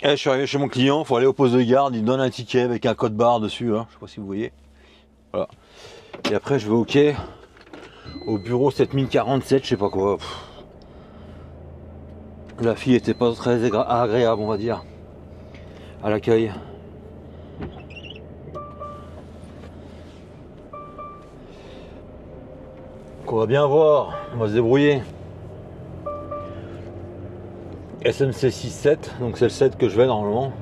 Et je suis arrivé chez mon client, il faut aller au poste de garde, il me donne un ticket avec un code barre dessus, hein. Je sais pas si vous voyez. Voilà. Et après je vais au quai, au bureau 7047, je sais pas quoi. La fille était pas très agréable, on va dire, à l'accueil. On va bien voir, on va se débrouiller. SMC 67, donc c'est le 7 que je vais normalement.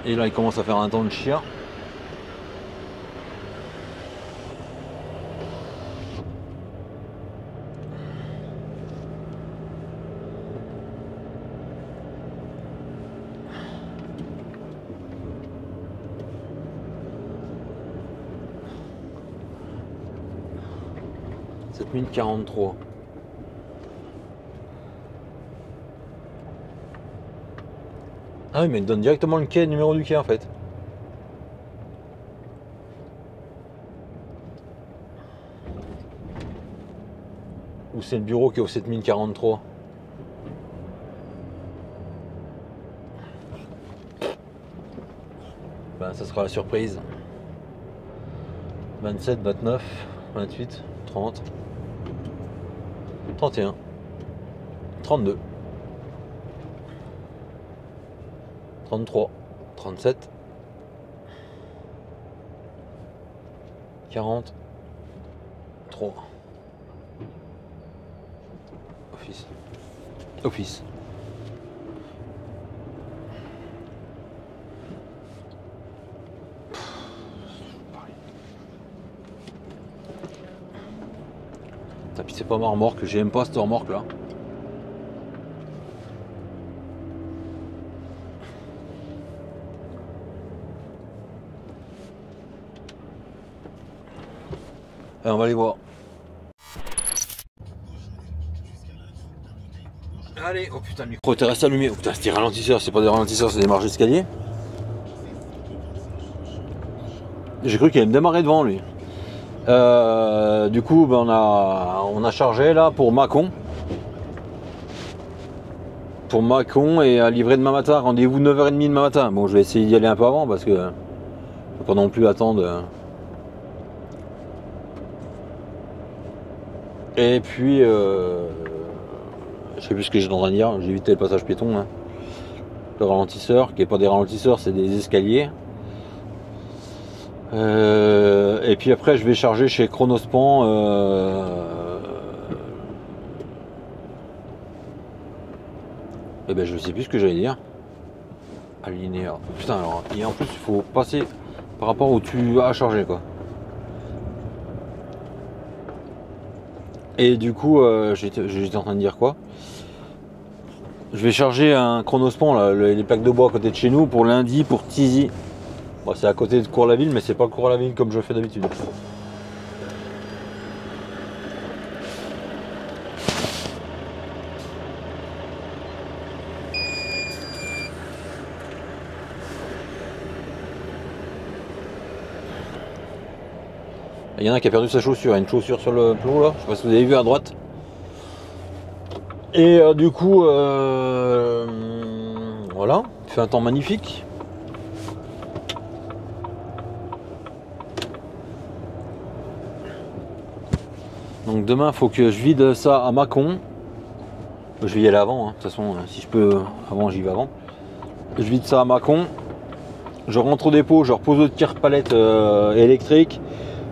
Et là il commence à faire un temps de chien. « 7043. Ah oui, mais il donne directement le quai, le numéro du quai en fait. Ou c'est le bureau qui est au 7043. Ben ça sera la surprise. 27, 29, 28, 30, 31, 32, 33, 37, 40, 3. Office. Office. Puis c'est pas ma remorque, j'aime pas cette remorque là. Et on va aller voir. Allez, oh putain, le micro était resté allumé. Oh putain, c'est des ralentisseurs, c'est pas des ralentisseurs, c'est des marches d'escalier. J'ai cru qu'il allait me démarrer devant lui. Du coup, ben, on a chargé là pour Mâcon. Pour Mâcon et à livrer demain matin. Rendez-vous 9h30 demain matin. Bon, je vais essayer d'y aller un peu avant parce que faut pas non plus attendre. Et puis, je sais plus ce que j'ai en train de dire. J'ai évité le passage piéton. Hein. Le ralentisseur, qui n'est pas des ralentisseurs, c'est des escaliers. Et puis après, je vais charger chez Chronospan. Et ben, je sais plus ce que j'allais dire. Alinéa. Putain, alors, et en plus, il faut passer par rapport où tu as chargé, quoi. Et du coup, j'étais en train de dire quoi? Je vais charger un Chronospan, là, les plaques de bois à côté de chez nous, pour lundi, pour Tizi. Bon, c'est à côté de Cours-la-Ville, mais c'est pas le Cours-la-Ville comme je fais d'habitude. Il y en a qui a perdu sa chaussure, il y a une chaussure sur le plot là, je sais pas si vous avez vu à droite. Et du coup, voilà, il fait un temps magnifique. Donc demain, il faut que je vide ça à Mâcon. Je vais y aller avant, hein. De toute façon, si je peux avant, j'y vais avant. Je vide ça à Mâcon. Je rentre au dépôt, je repose le tir palette électrique.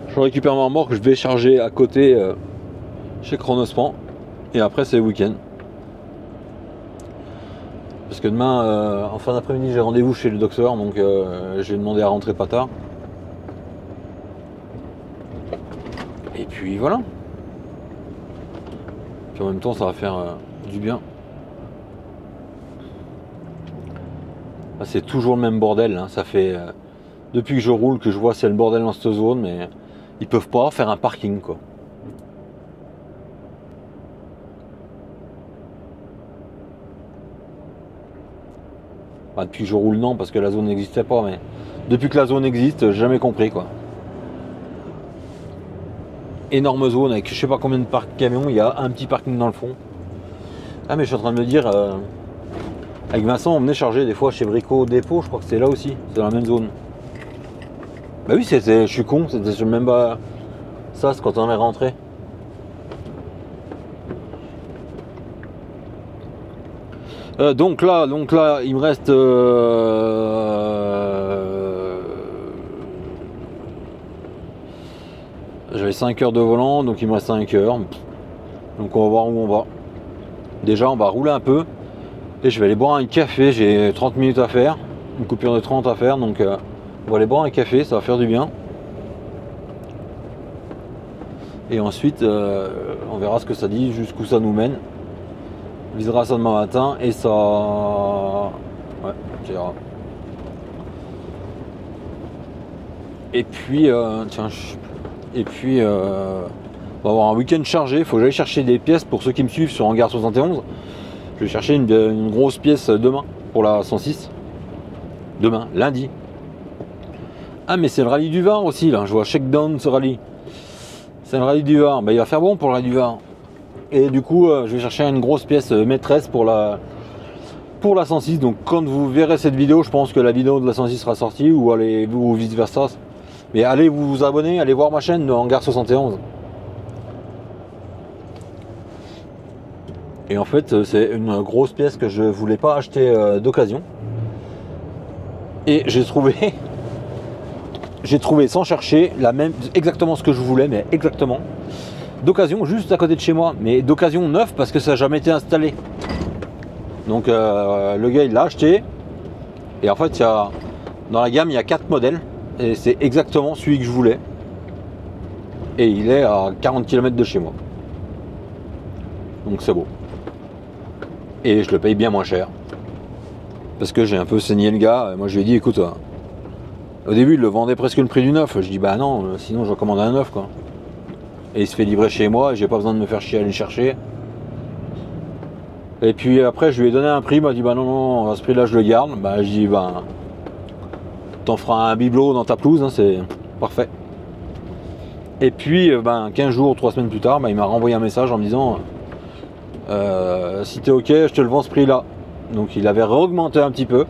Je récupère ma remorque, je vais charger à côté chez Chronospan. Et après, c'est le week-end. Parce que demain, en fin d'après-midi, j'ai rendez-vous chez le docteur, donc je vais demander à rentrer pas tard. Et puis voilà. Puis en même temps, ça va faire du bien. Là, c'est toujours le même bordel. Hein. Ça fait depuis que je roule que je vois c'est le bordel dans cette zone, mais ils peuvent pas faire un parking, quoi. Enfin, depuis que je roule, non, parce que la zone n'existait pas, mais depuis que la zone existe, j'ai jamais compris quoi. Énorme zone avec je sais pas combien de parcs camions, il y a un petit parking dans le fond. Ah, mais je suis en train de me dire, avec Vincent, on venait charger des fois chez Brico Dépôt, je crois que c'est là aussi, c'est dans la même zone. Bah oui, je suis con, c'était même pas ça, c'est quand on est rentré. Donc là, il me reste j'avais 5 heures de volant, donc il me reste 5 heures. Donc on va voir où on va. Déjà, on va rouler un peu. Et je vais aller boire un café, j'ai 30 minutes à faire. Une coupure de 30 à faire, donc on va aller boire un café, ça va faire du bien. Et ensuite, on verra ce que ça dit, jusqu'où ça nous mène. On visera ça demain matin et ça... Ouais, ça ira. Et puis, tiens, et puis, on va avoir un week-end chargé. Il faut que j'aille chercher des pièces pour ceux qui me suivent sur Hangar 71. Je vais chercher une grosse pièce demain pour la 106. Demain, lundi. Ah, mais c'est le rallye du Var aussi, là. Je vois Shakedown ce rallye. C'est le rallye du Var. Bah, il va faire bon pour le rallye du Var. Et du coup, je vais chercher une grosse pièce maîtresse pour la 106. Donc, quand vous verrez cette vidéo, je pense que la vidéo de la 106 sera sortie ou vice versa. Mais allez vous abonner, allez voir ma chaîne de Hangar 71. Et en fait, c'est une grosse pièce que je voulais pas acheter d'occasion. Et j'ai trouvé sans chercher exactement ce que je voulais, mais exactement d'occasion, juste à côté de chez moi, mais d'occasion neuf parce que ça n'a jamais été installé. Donc le gars il l'a acheté. Et en fait, dans la gamme, il y a 4 modèles. Et c'est exactement celui que je voulais. Et il est à 40 km de chez moi. Donc c'est beau. Et je le paye bien moins cher. Parce que j'ai un peu saigné le gars. Moi je lui ai dit, écoute, au début il le vendait presque le prix du neuf. Je dis, bah non, sinon je recommande un neuf quoi. Et il se fait livrer chez moi et j'ai pas besoin de me faire chier à aller le chercher. Et puis après je lui ai donné un prix, il m'a dit, bah non, à ce prix là je le garde. Bah je dis, bah t'en feras un bibelot dans ta pelouse, hein, c'est parfait. Et puis 15 jours, 3 semaines plus tard, il m'a renvoyé un message en me disant si t'es ok, je te le vends ce prix là. Donc il avait réaugmenté un petit peu.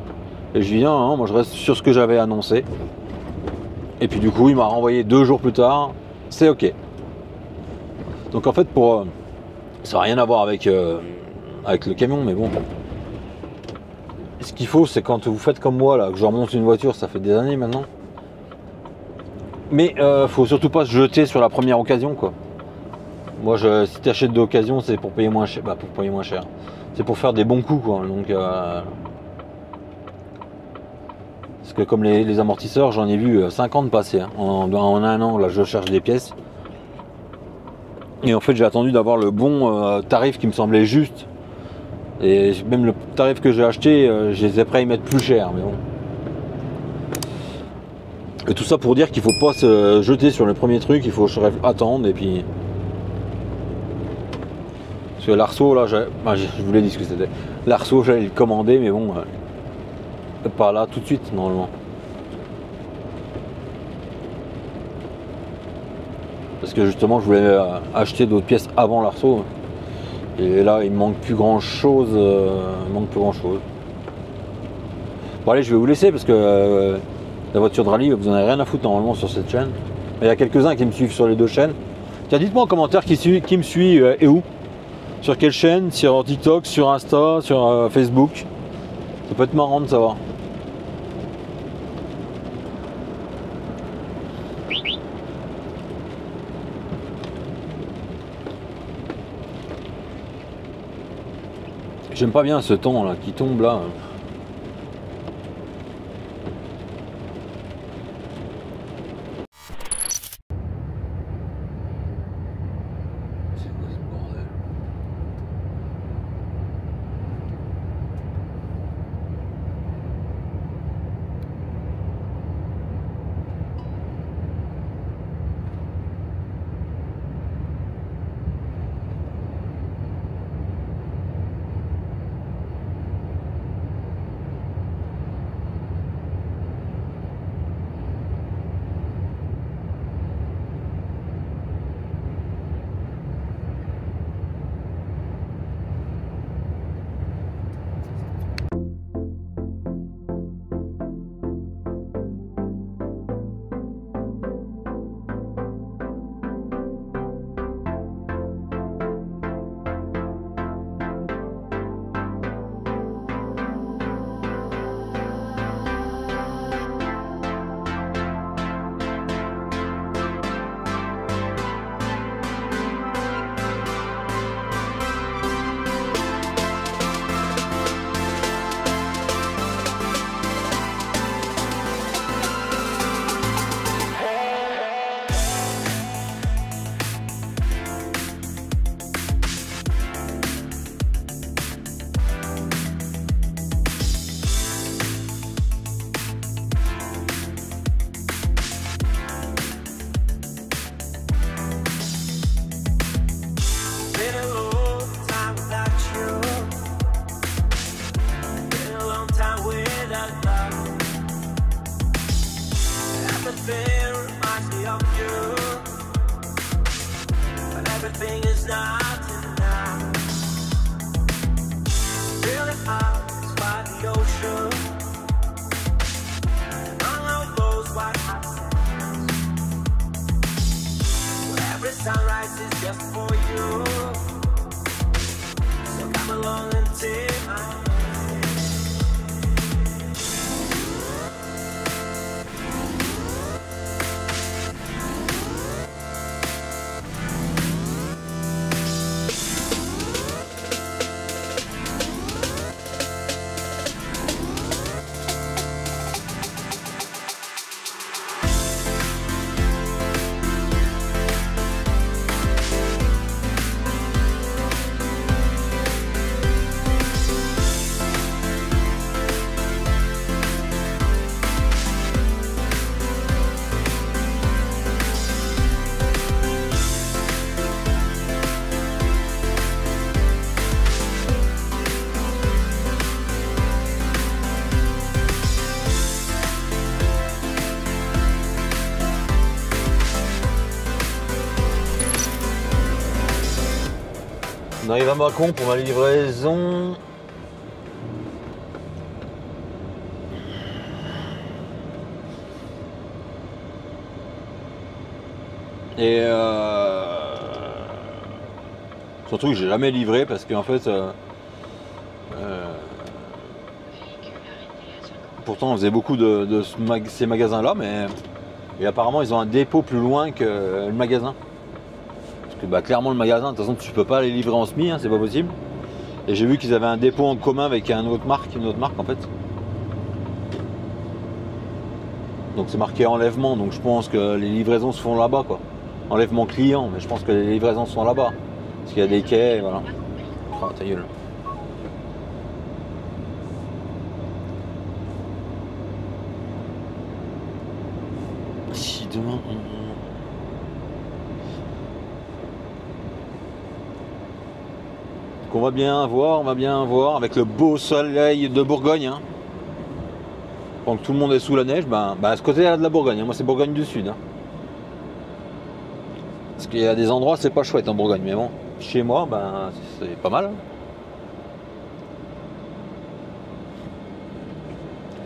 Et je lui ai dit non, moi je reste sur ce que j'avais annoncé. Et puis du coup il m'a renvoyé 2 jours plus tard, c'est ok. Donc en fait ça n'a rien à voir avec le camion, mais bon. Ce qu'il faut, c'est quand vous faites comme moi là, que je remonte une voiture, ça fait des années maintenant. Mais faut surtout pas se jeter sur la première occasion quoi. Moi si tu achètes d'occasion, c'est pour payer moins cher. Pour payer moins cher. C'est pour faire des bons coups quoi. Donc parce que comme les amortisseurs, j'en ai vu 50 passer. Hein. En un an, là je cherche des pièces. Et en fait j'ai attendu d'avoir le bon tarif qui me semblait juste. Et même le tarif que j'ai acheté, je les ai prêts à y mettre plus cher, mais bon. Et tout ça pour dire qu'il faut pas se jeter sur le premier truc, il faut attendre et puis. Parce que l'arceau là, je voulais dire ce que c'était. L'arceau j'allais le commander, mais bon, pas là tout de suite normalement. Parce que justement je voulais acheter d'autres pièces avant l'arceau. Et là il me manque plus grand chose. Bon allez, je vais vous laisser parce que la voiture de rallye, vous en avez rien à foutre normalement sur cette chaîne. Il y a quelques-uns qui me suivent sur les 2 chaînes. Tiens, dites-moi en commentaire qui me suit et où. Sur quelle chaîne, sur TikTok, sur Insta, sur Facebook. Ça peut être marrant de savoir. J'aime pas bien ce temps là qui tombe là. eyes by the ocean. Long road goes what happens. Every sunrise is just for you. So come along and take my hand. On arrive à Mâcon pour ma livraison. Et surtout que j'ai jamais livré parce qu'en fait pourtant on faisait beaucoup de ces magasins là, mais et apparemment ils ont un dépôt plus loin que le magasin. Bah, clairement le magasin, de toute façon tu peux pas les livrer en semi, hein, c'est pas possible. Et j'ai vu qu'ils avaient un dépôt en commun avec une autre marque en fait. Donc c'est marqué enlèvement, donc je pense que les livraisons se font là-bas quoi. Enlèvement client, mais je pense que les livraisons sont là-bas. Parce qu'il y a des quais, voilà. Oh, ta gueule. Si demain on va bien voir avec le beau soleil de Bourgogne. Hein. Pendant que tout le monde est sous la neige, à ce côté-là de la Bourgogne, hein. Moi c'est Bourgogne du Sud. Hein. Parce qu'il y a des endroits c'est pas chouette en Bourgogne, mais bon, chez moi, c'est pas mal. Hein.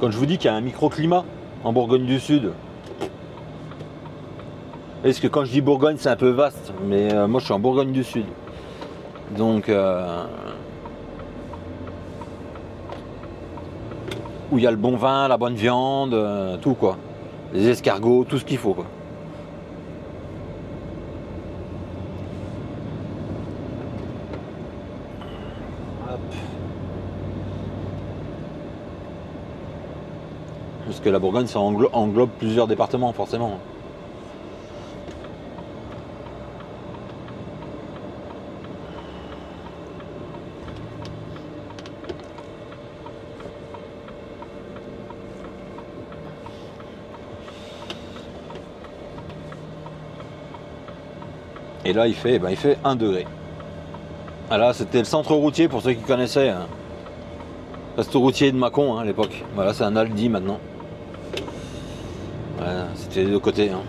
Quand je vous dis qu'il y a un microclimat en Bourgogne du Sud, parce que quand je dis Bourgogne c'est un peu vaste, mais moi je suis en Bourgogne du Sud. Donc où il y a le bon vin, la bonne viande, tout quoi. Les escargots, tout ce qu'il faut quoi. Hop. Parce que la Bourgogne ça englobe plusieurs départements forcément. Et là il fait 1 degré. Ah là c'était le centre routier pour ceux qui connaissaient. Hein. Centre routier de Mâcon hein, à l'époque. Voilà, c'est un Aldi maintenant. Voilà, c'était des deux côtés. Hein.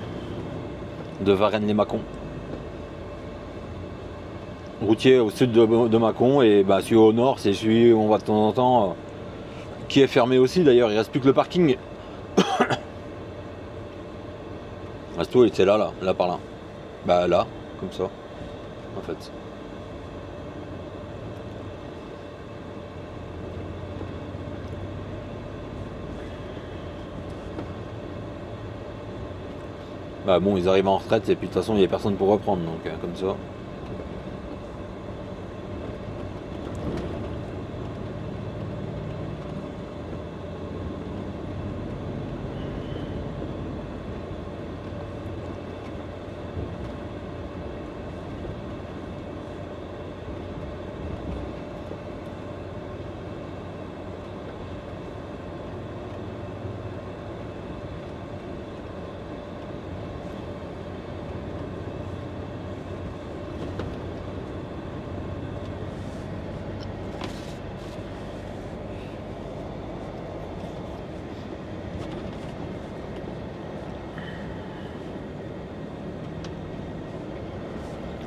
De Varennes-les-Mâcon. Routier au sud de Mâcon et celui au nord c'est celui où on va de temps en temps. Qui est fermé aussi d'ailleurs, il reste plus que le parking. Le resto il était là par là. Là. Comme ça, en fait. Bon, ils arrivent en retraite et puis de toute façon, il n'y a personne pour reprendre, donc comme ça.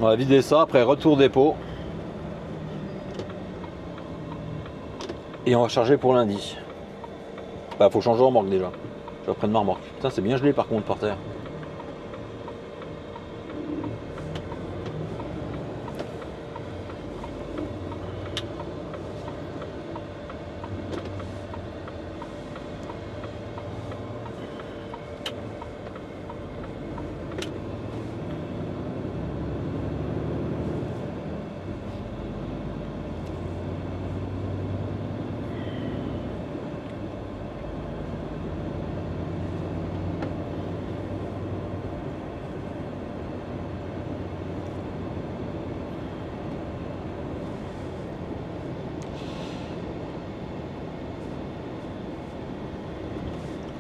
On va vider ça, après retour dépôt. Et on va charger pour lundi. Bah faut changer de remorque déjà. Je vais prendre ma remorque. Putain c'est bien gelé par contre par terre.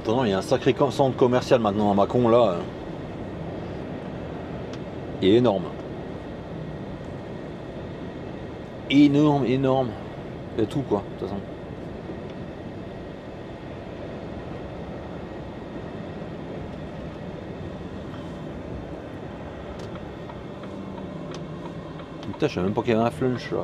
Attends, il y a un sacré centre commercial maintenant à Mâcon là. Il est énorme. Énorme, énorme. Il y a tout quoi, de toute façon. Putain, je savais même pas qu'il y avait un flunch là.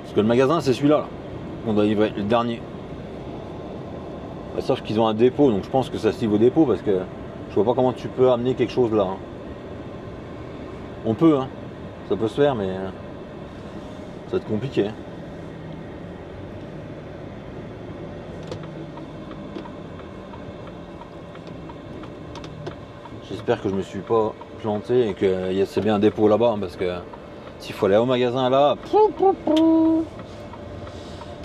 Parce que le magasin c'est celui-là, là. On doit livrer le dernier. Bah, sauf qu'ils ont un dépôt, donc je pense que ça se livre au dépôt parce que je vois pas comment tu peux amener quelque chose là. Hein. On peut, hein. Ça peut se faire, mais ça va être compliqué. Hein. J'espère que je me suis pas planté et que c'est bien un dépôt là-bas, hein, parce que s'il faut aller au magasin là,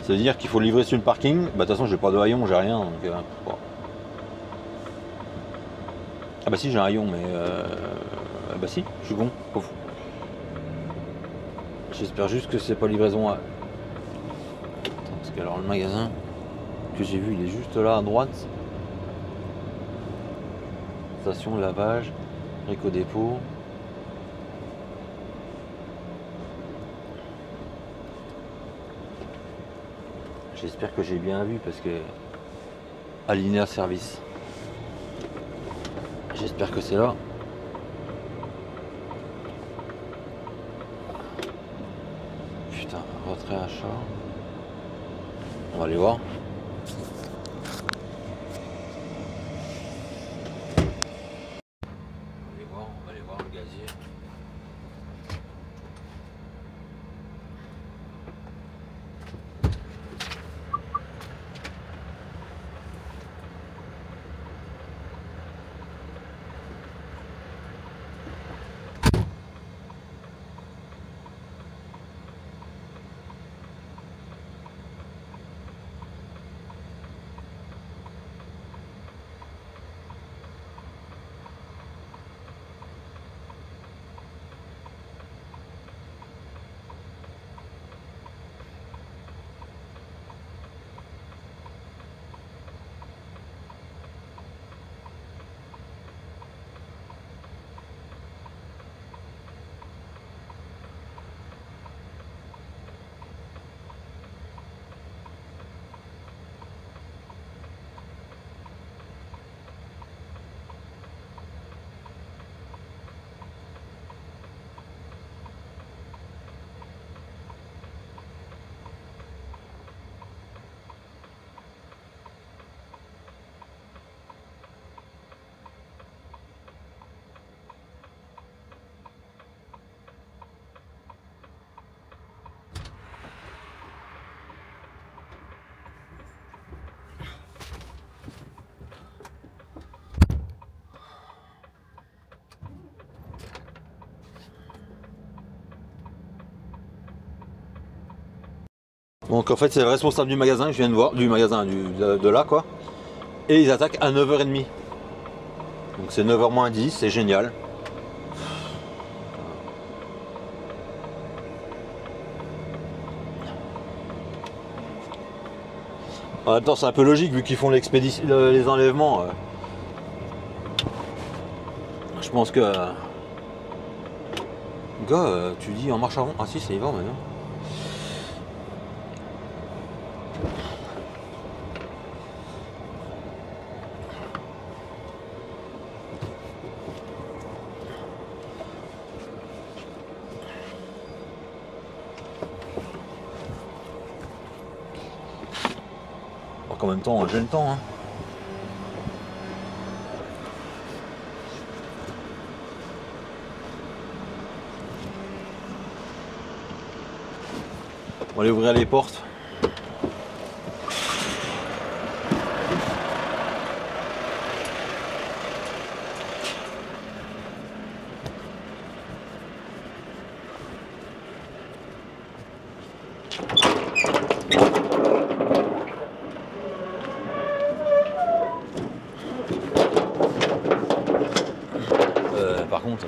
ça veut dire qu'il faut livrer sur le parking. Bah de toute façon j'ai pas de haillon, j'ai rien. Donc, bon. Ah bah si j'ai un haillon, mais bah si, je suis con. J'espère juste que c'est pas livraison à. Attends, parce que alors le magasin que j'ai vu il est juste là à droite. Station de lavage, Rico dépôt. J'espère que j'ai bien vu parce que Alinéa service. J'espère que c'est là. Putain, retrait achat. On va aller voir. On va aller voir le gazier. Donc en fait c'est le responsable du magasin que je viens de voir, du magasin de là quoi. Et ils attaquent à 9h30. Donc c'est 9h moins 10, c'est génial. En même temps, c'est un peu logique vu qu'ils font l'expédition, les enlèvements. Je pense que. Gars, tu dis en marche avant. Ah si, ça y va maintenant. En même temps, j'ai le temps. Hein. On va aller ouvrir les portes. Par contre,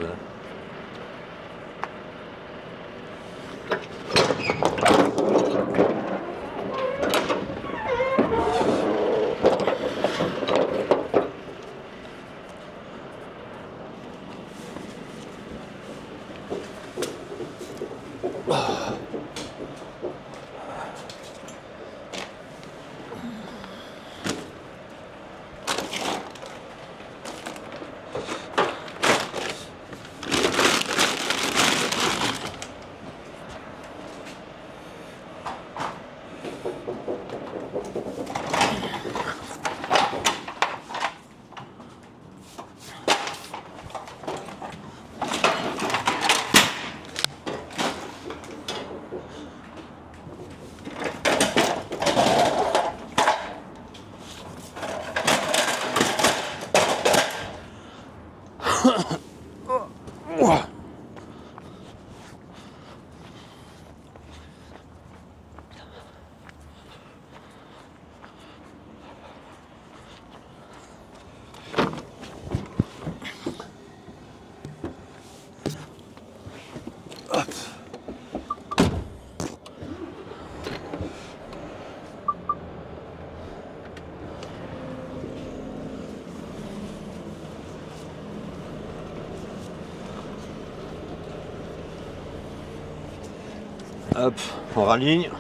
hop, on raligne,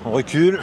on recule.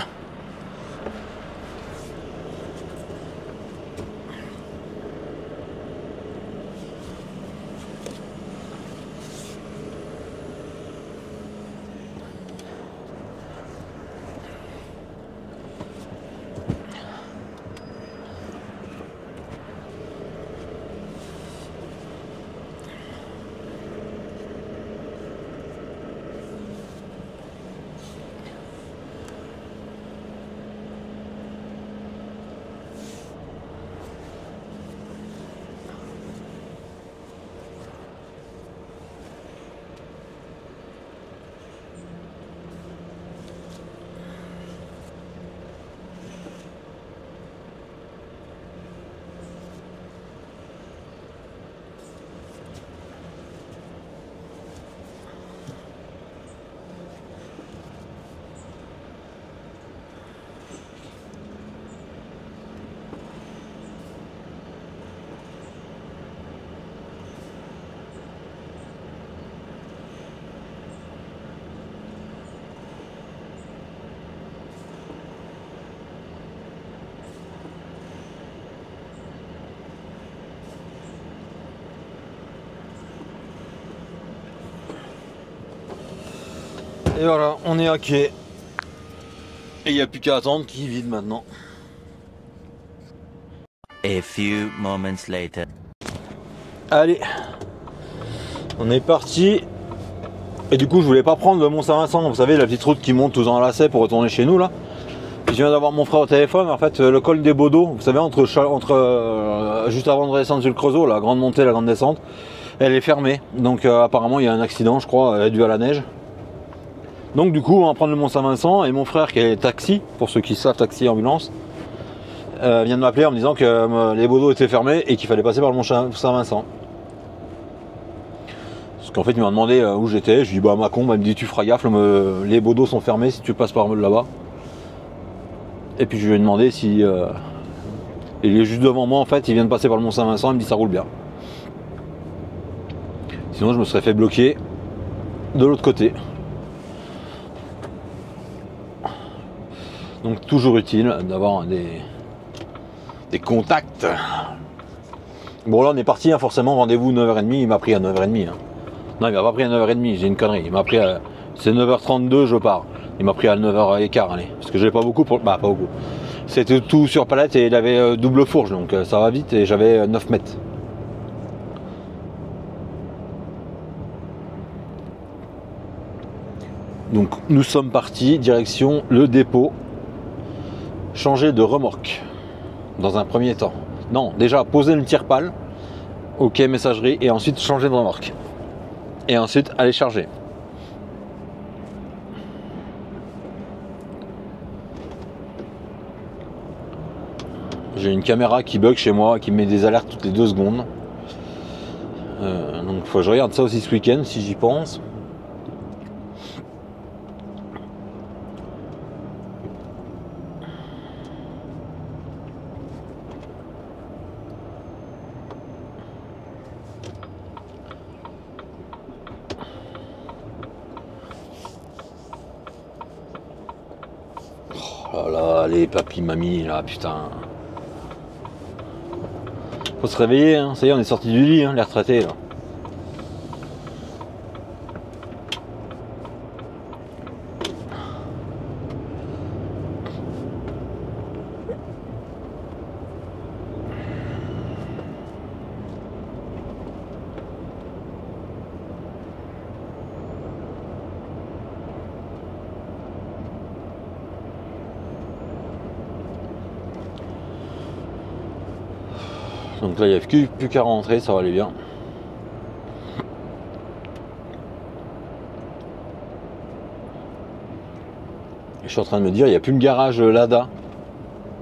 Et voilà, on est à quai. Et il n'y a plus qu'à attendre qu'il vide maintenant. A few moments later. Allez, on est parti. Et du coup, je voulais pas prendre le Mont-Saint-Vincent, vous savez, la petite route qui monte tout en lacet pour retourner chez nous là. Puis je viens d'avoir mon frère au téléphone. En fait, le col des Baudeaux, vous savez, juste avant de redescendre sur le Creusot, la grande montée, la grande descente, elle est fermée. Donc apparemment, il y a un accident, je crois, dû à la neige. Donc du coup, on va prendre le Mont-Saint-Vincent et mon frère qui est taxi, pour ceux qui savent, taxi et ambulance, vient de m'appeler en me disant que les Baudeaux étaient fermés et qu'il fallait passer par le Mont-Saint-Vincent. Ce qu'en fait il m'a demandé où j'étais, je lui dis bah à Mâcon, bah, il me dit tu feras gaffe, les Baudos sont fermés si tu passes par là-bas. Et puis je lui ai demandé si... il est juste devant moi en fait, il vient de passer par le Mont-Saint-Vincent, il me dit ça roule bien. Sinon je me serais fait bloquer de l'autre côté. Donc toujours utile d'avoir des contacts. Bon là on est parti, hein, forcément rendez-vous 9h30, il m'a pris à 9h30. Hein. Non il m'a pas pris à 9h30, j'ai une connerie. Il m'a pris à... C'est 9h32 je pars. Il m'a pris à 9h15, allez. Parce que j'avais pas beaucoup pour... Bah pas beaucoup. C'était tout sur palette et il avait double fourche, donc ça va vite et j'avais 9 mètres. Donc nous sommes partis, direction le dépôt. Changer de remorque dans un premier temps. Non, déjà poser le tire-pale au quai messagerie et ensuite changer de remorque. Et ensuite aller charger. J'ai une caméra qui bug chez moi, qui me met des alertes toutes les 2 secondes. Donc il faut que je regarde ça aussi ce week-end si j'y pense. Oh là là, les papis mamies là, putain. Faut se réveiller, hein. Ça y est, on est sorti du lit, hein, les retraités là. Donc là il n'y a plus qu'à rentrer, ça va aller bien. Et je suis en train de me dire, il n'y a plus le garage Lada.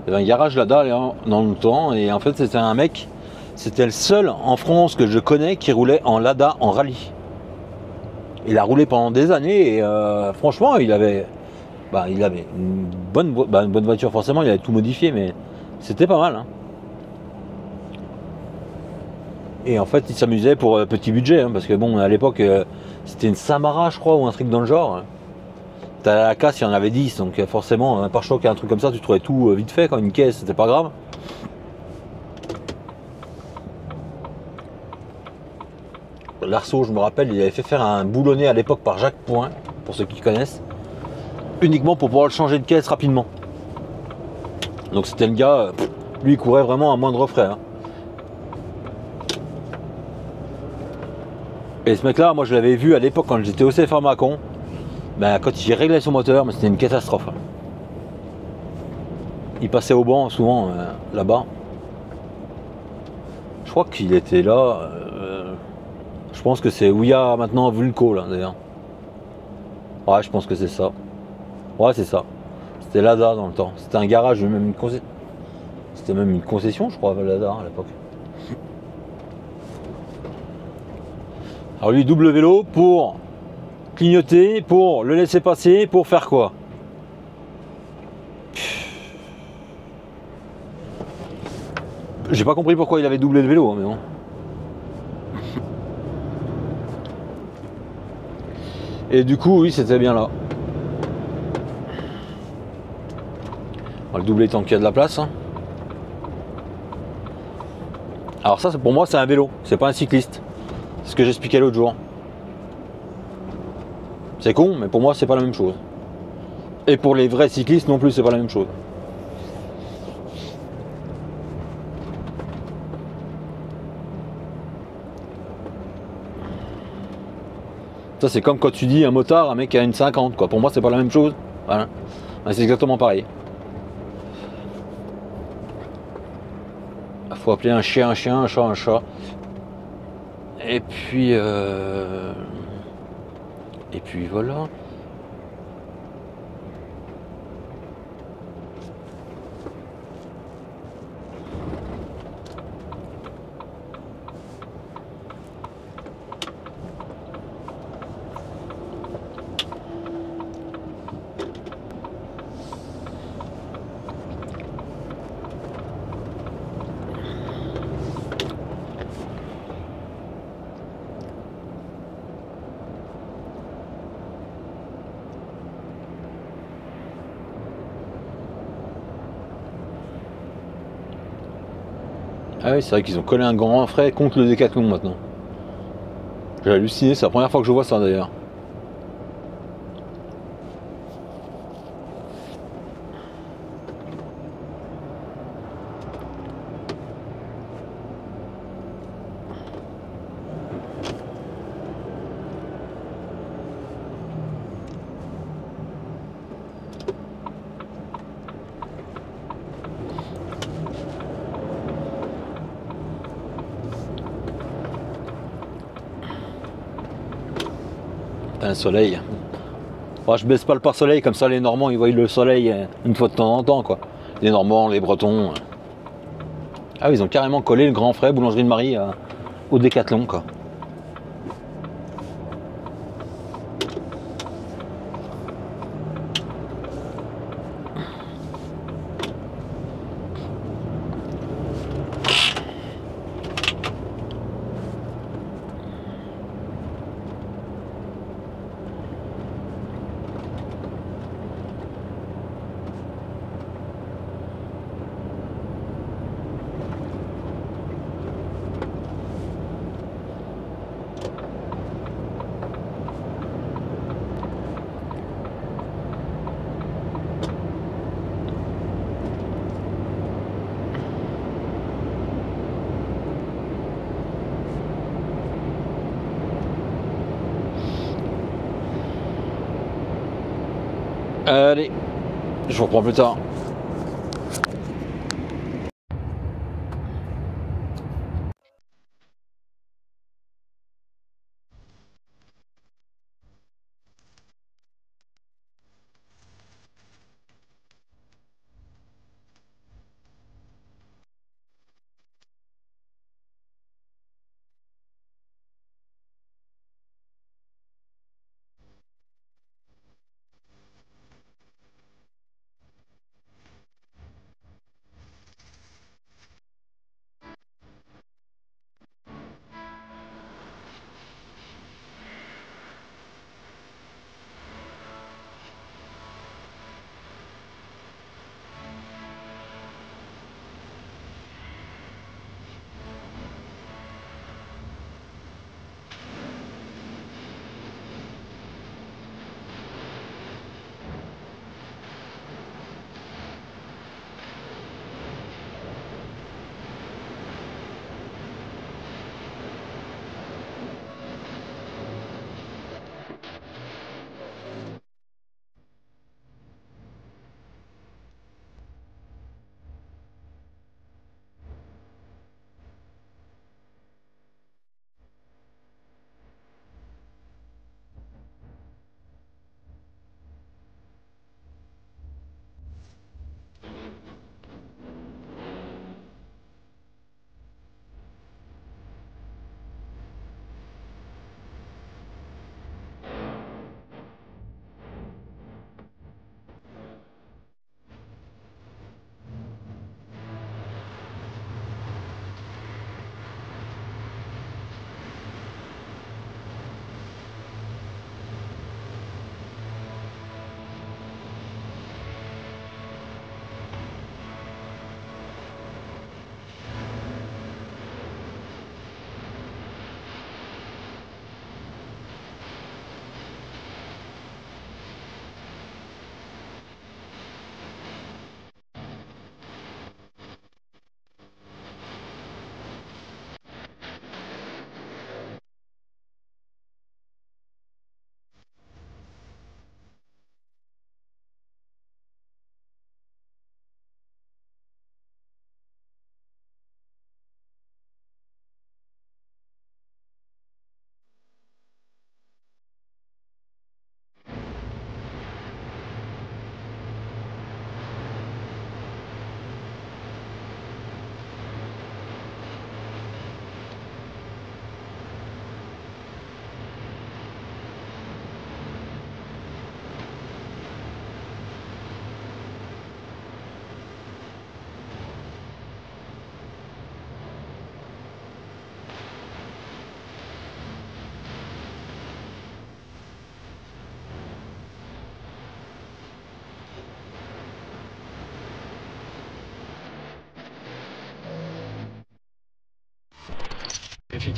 Il y avait un garage Lada dans le temps et en fait c'était un mec, c'était le seul en France que je connais qui roulait en Lada en rallye. Il a roulé pendant des années et franchement il avait une bonne voiture forcément, il avait tout modifié mais c'était pas mal. Hein. Et en fait, il s'amusait pour petit budget, hein, parce que bon, à l'époque, c'était une Samara, je crois, ou un truc dans le genre. T'as la casse, il y en avait 10, donc forcément, un pare-choc et un truc comme ça, tu trouvais tout vite fait, quand une caisse, c'était pas grave. L'arceau, je me rappelle, il avait fait faire un boulonnet à l'époque par Jacques Point, pour ceux qui connaissent, uniquement pour pouvoir le changer de caisse rapidement. Donc c'était le gars, lui, il courait vraiment à moindre frais. Hein. Et ce mec là, moi je l'avais vu à l'époque quand j'étais au CFA Mâcon, ben, quand il réglait son moteur, c'était une catastrophe. Il passait au banc souvent là-bas. Je crois qu'il était là, je pense que c'est où il y a maintenant Vulco là d'ailleurs. Ouais, je pense que c'est ça. Ouais, c'est ça. C'était Lada dans le temps. C'était un garage, même c'était même une concession, je crois, Lada à l'époque. Alors lui, double vélo pour clignoter, pour le laisser passer, pour faire quoi? J'ai pas compris pourquoi il avait doublé le vélo, hein, mais bon. Et du coup, oui, c'était bien là. On va le doubler tant qu'il y a de la place. Hein. Alors ça, pour moi, c'est un vélo, c'est pas un cycliste. C'est ce que j'expliquais l'autre jour. C'est con, mais pour moi, c'est pas la même chose. Et pour les vrais cyclistes non plus, c'est pas la même chose. Ça, c'est comme quand tu dis un motard, un mec qui a une 50, quoi. Pour moi, c'est pas la même chose. Voilà. C'est exactement pareil. Il faut appeler un chien, un chat, un chat. Et puis voilà. Ah oui, c'est vrai qu'ils ont collé un grand frais contre le Décathlon maintenant. J'ai halluciné, c'est la première fois que je vois ça d'ailleurs. Putain, le soleil. Bon, je baisse pas le pare-soleil, comme ça les Normands ils voient le soleil une fois de temps en temps quoi. Les Normands, les Bretons. Ah oui, ils ont carrément collé le grand frais boulangerie de Marie au Décathlon quoi. Allez, je vous reprends plus tard.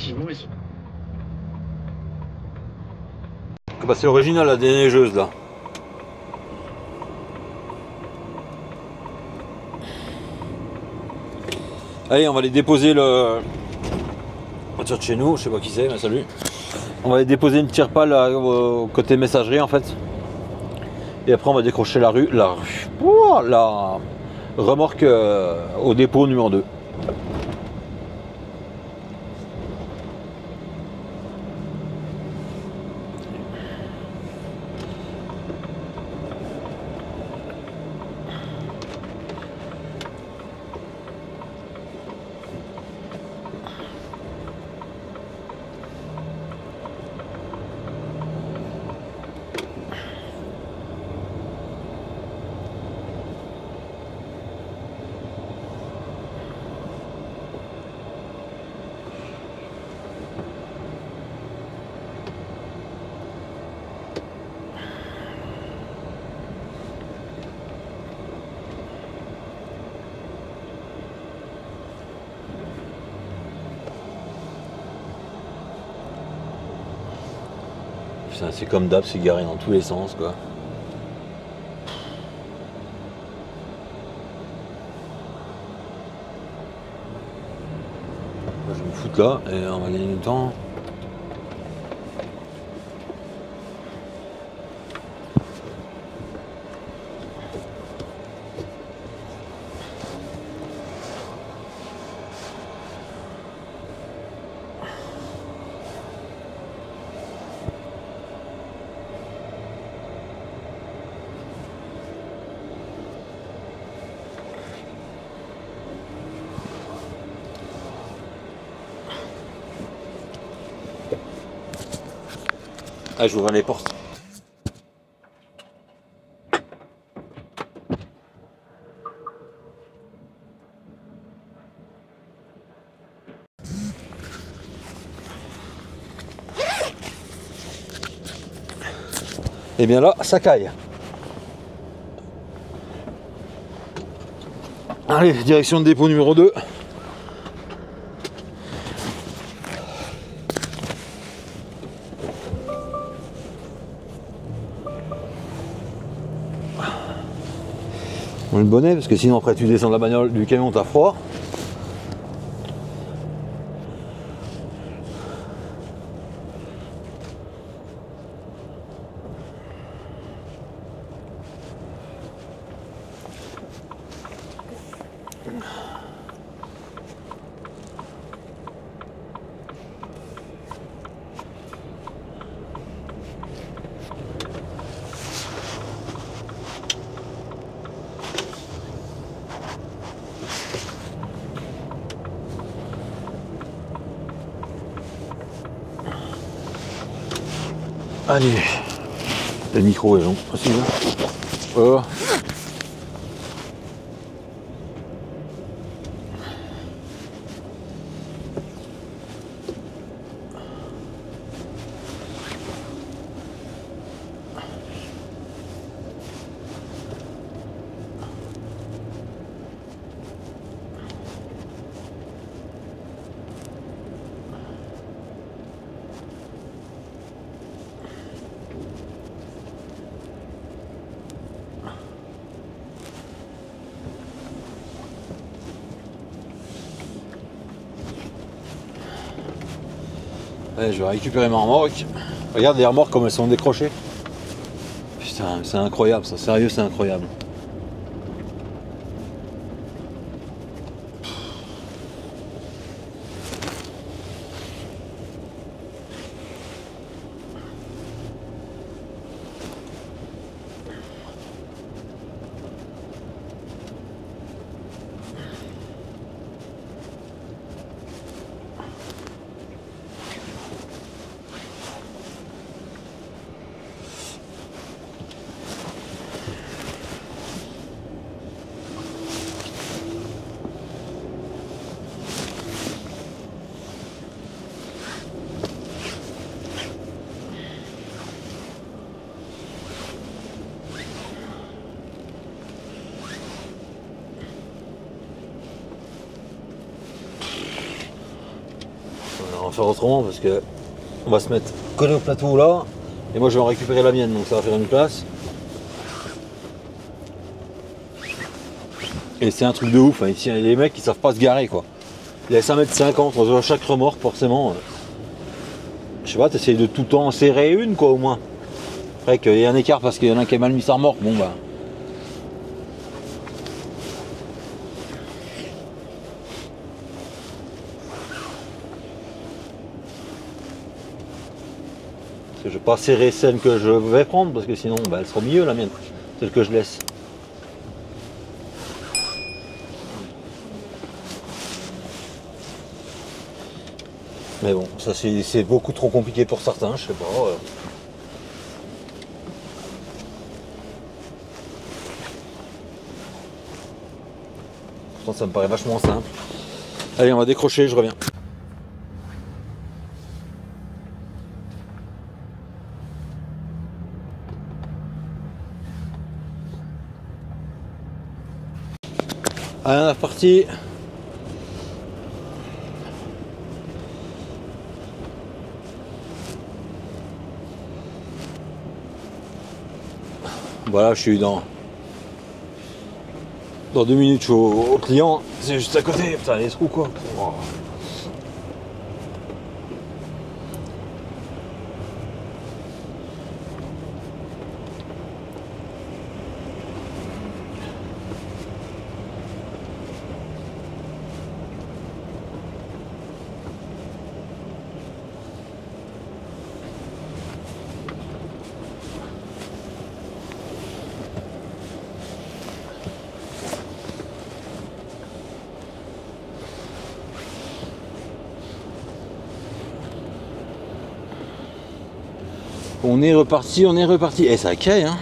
effectivement, ils sont. Bah, c'est l'original, la déneigeuse là. Allez, on va aller déposer le voiture de chez nous, je sais pas qui c'est, mais salut. On va aller déposer une tire pale au côté messagerie en fait. Et après on va décrocher la remorque au dépôt numéro 2. C'est comme d'hab, c'est garé dans tous les sens quoi. Je vais me foutre là et on va gagner du temps. Ah, j'ouvre les portes. Et bien là, ça caille. Allez, direction de dépôt numéro 2. Le bonnet parce que sinon après tu descends de la bagnole du camion, t'as froid. Allez, le micro est long. C'est bon. Oh. Ouais, je vais récupérer ma remorque. Regarde les remorques comme elles sont décrochées. Putain, c'est incroyable ça, sérieux c'est incroyable. va faire autrement parce que on va se mettre collé au plateau là. Et moi je vais en récupérer la mienne, donc ça va faire une place. Et c'est un truc de ouf, hein. Ici les mecs ils savent pas se garer quoi. Il y a 5,50 m entre chaque remorque forcément. Je sais pas, t'essayes de tout le temps en serrer une quoi au moins. Après qu'il y a un écart parce qu'il y en a qui a mal mis sa remorque, bon bah. Parce que je vais pas serrer celle que je vais prendre parce que sinon bah, elle sera au milieu la mienne, celle que je laisse. Mais bon, ça c'est beaucoup trop compliqué pour certains, je sais pas. Pourtant ça me paraît vachement simple. Allez, on va décrocher, je reviens. Allez, on est reparti. Voilà, je suis dans 2 minutes, je suis au client, c'est juste à côté, putain les trous quoi. Oh. On est reparti, on est reparti. Et ça caille, hein.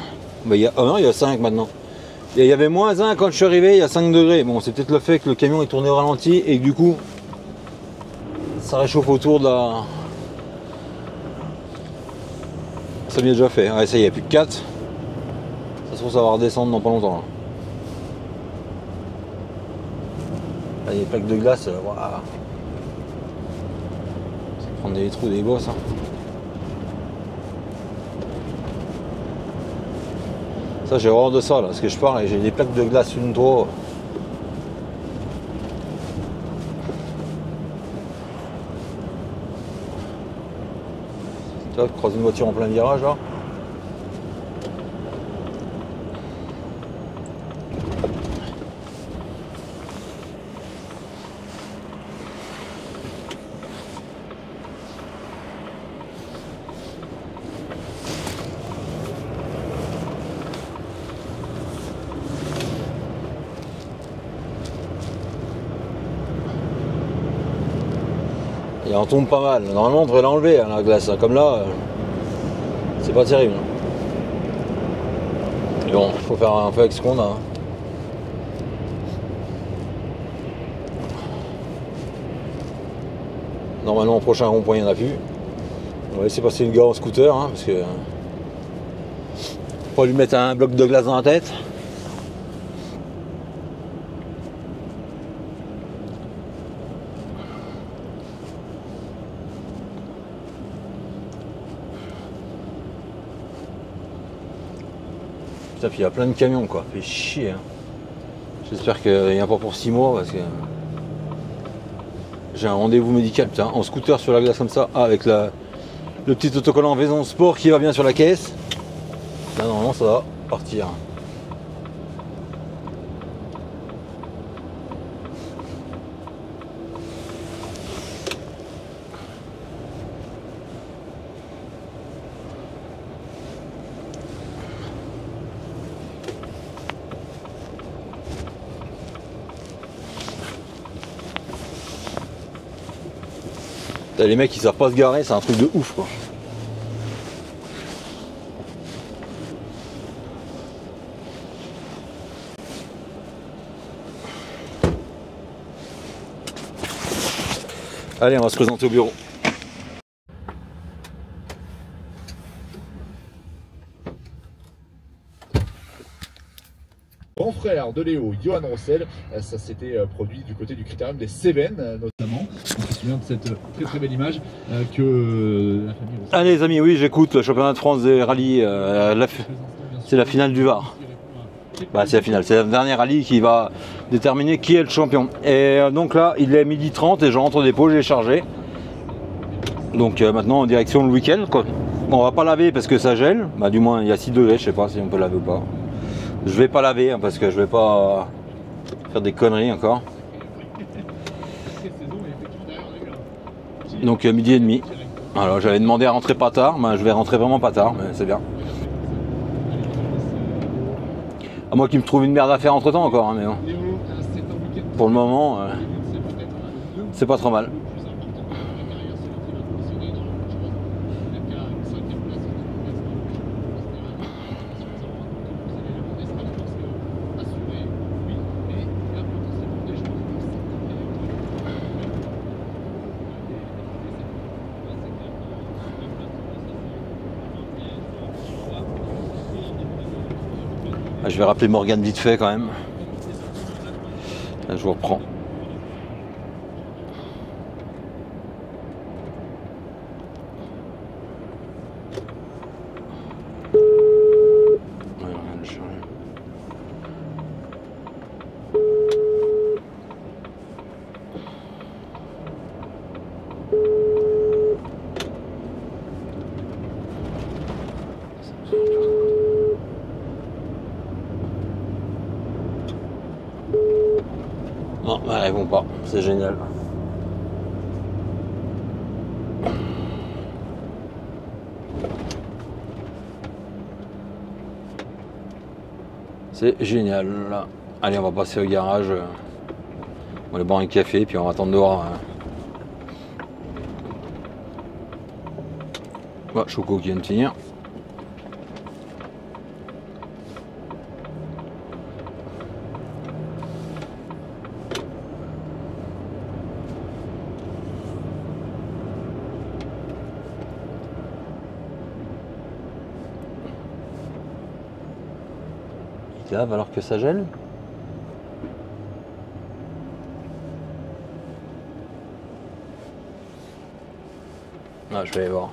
Bah, oh non, il y a 5 maintenant. Il y avait moins 1 quand je suis arrivé, il y a 5 degrés. Bon, c'est peut-être le fait que le camion est tourné au ralenti et que du coup, ça réchauffe autour de la... Ça m'y est déjà fait. Ouais, ça y est, il n'y a plus que 4. Ça se trouve, ça va redescendre dans pas longtemps. Là. Là, il y a des plaques de glace. Waouh. Ça va prendre des trous, des bosses. Hein. Ça j'ai horreur de ça là, parce que je pars et j'ai des plaques de glace sur une tour. Tu vois, je croise une voiture en plein virage là. Et on tombe pas mal. Normalement on devrait l'enlever hein, la glace. Hein. Comme là, c'est pas terrible. Mais bon, il faut faire un peu avec ce qu'on a. Hein. Normalement au prochain rond-point il n'y en a plus. On va laisser passer le gars en scooter hein, parce que faut pas lui mettre un bloc de glace dans la tête. Putain, puis il y a plein de camions quoi, fait chier. Hein. J'espère qu'il n'y a pas pour 6 mois parce que j'ai un rendez-vous médical putain, en scooter sur la glace comme ça, avec le petit autocollant Vaison Sport qui va bien sur la caisse. Là normalement ça va partir. Les mecs ils savent pas se garer, c'est un truc de ouf quoi. Allez, on va se présenter au bureau. Grand frère de Léo, Johan Rossel, ça s'était produit du côté du critérium des Cévennes notamment. On se souvient de cette très belle image que la famille Rossel... Allez les amis, oui j'écoute le championnat de France des rallyes, c'est la finale du Var. Bah, c'est la finale, c'est la dernière rallye qui va déterminer qui est le champion. Et donc là il est 12h30 et je rentre au dépôt, j'ai chargé. Donc maintenant en direction le week-end quoi. On va pas laver parce que ça gèle, bah, du moins il y a 6 degrés, je sais pas si on peut laver ou pas. Je vais pas laver hein, parce que je vais pas faire des conneries encore. Donc 12h30. Alors j'avais demandé à rentrer pas tard, mais je vais rentrer vraiment pas tard, mais c'est bien. À moi qui me trouve une merde à faire entre temps encore, hein, mais bon. Pour le moment, c'est pas trop mal. Je vais rappeler Morgane vite fait quand même. Là, je vous reprends. Non, elles répondent pas, c'est génial. C'est génial. Allez, on va passer au garage. On va aller boire un café, puis on va attendre dehors. Choco qui vient de finir. Lave alors que ça gèle. Ah, je vais aller voir.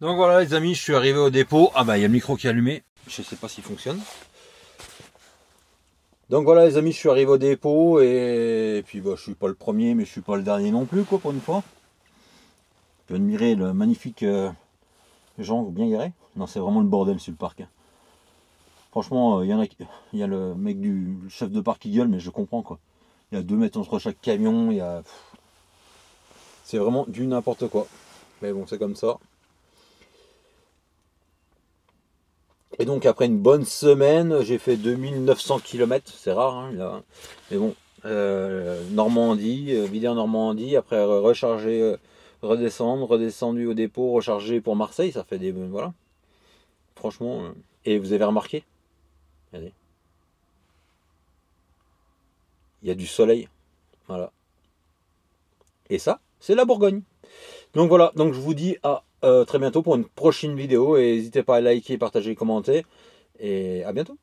Donc voilà les amis, je suis arrivé au dépôt. Ah bah il y a le micro qui est allumé. Je sais pas s'il fonctionne. Donc voilà les amis, je suis arrivé au dépôt et puis bah, je suis pas le premier mais je suis pas le dernier non plus quoi pour une fois. Tu peux admirer le magnifique gens bien garé. Non c'est vraiment le bordel sur le parc. Franchement il y a le mec du chef de parc qui gueule mais je comprends quoi. Il y a 2 mètres entre chaque camion, il y a... C'est vraiment du n'importe quoi. Mais bon c'est comme ça. Et donc après une bonne semaine, j'ai fait 2900 km, c'est rare hein, là. Mais bon, Normandie, Villers-Normandie, après recharger, redescendre, redescendu au dépôt, recharger pour Marseille, ça fait des... voilà. Franchement, et vous avez remarqué, regardez, il y a du soleil, voilà. Et ça, c'est la Bourgogne. Donc voilà, donc je vous dis à très bientôt pour une prochaine vidéo et n'hésitez pas à liker, partager, commenter et à bientôt.